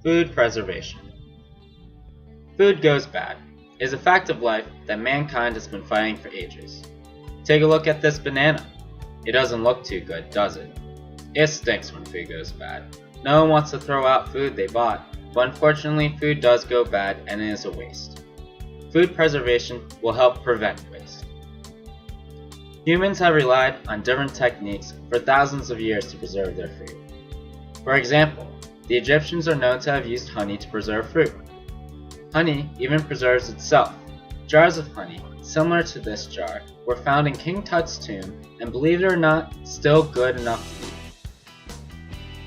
Food preservation. Food goes bad is a fact of life that mankind has been fighting for ages. Take a look at this banana. It doesn't look too good, does it? It stinks when food goes bad. No one wants to throw out food they bought, but unfortunately food does go bad and it is a waste. Food preservation will help prevent waste. Humans have relied on different techniques for thousands of years to preserve their food. For example, the Egyptians are known to have used honey to preserve fruit. Honey even preserves itself. Jars of honey, similar to this jar, were found in King Tut's tomb and, believe it or not, still good enough to eat.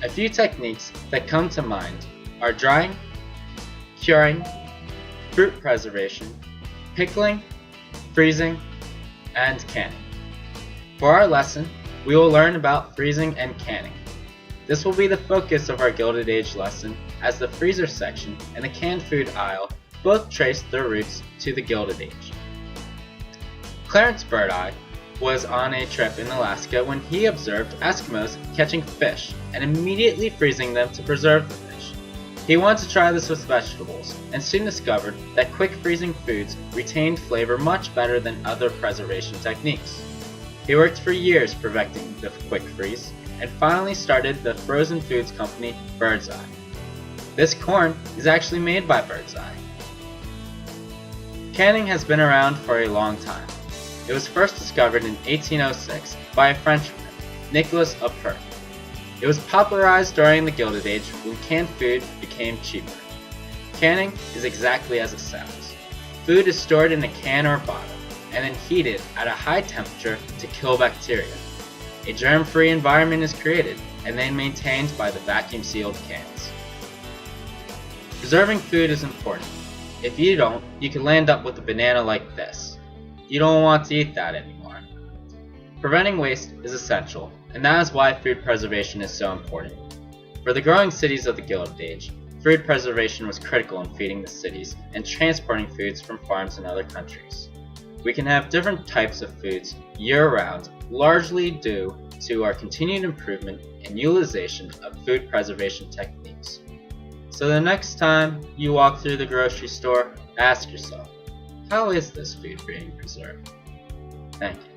A few techniques that come to mind are drying, curing, fruit preservation, pickling, freezing, and canning. For our lesson, we will learn about freezing and canning. This will be the focus of our Gilded Age lesson, as the freezer section and the canned food aisle both trace their roots to the Gilded Age. Clarence Birdeye was on a trip in Alaska when he observed Eskimos catching fish and immediately freezing them to preserve the fish. He wanted to try this with vegetables and soon discovered that quick freezing foods retained flavor much better than other preservation techniques. He worked for years perfecting the quick freeze and finally started the frozen foods company Birdseye. This corn is actually made by Birdseye. Canning has been around for a long time. It was first discovered in 1806 by a Frenchman, Nicolas Appert. It was popularized during the Gilded Age when canned food became cheaper. Canning is exactly as it sounds. Food is stored in a can or bottle and then heated at a high temperature to kill bacteria. A germ-free environment is created and then maintained by the vacuum-sealed cans. Preserving food is important. If you don't, you can land up with a banana like this. You don't want to eat that anymore. Preventing waste is essential, and that is why food preservation is so important. For the growing cities of the Gilded Age, food preservation was critical in feeding the cities and transporting foods from farms in other countries. We can have different types of foods year-round, largely due to our continued improvement and utilization of food preservation techniques. So the next time you walk through the grocery store, ask yourself, how is this food being preserved? Thank you.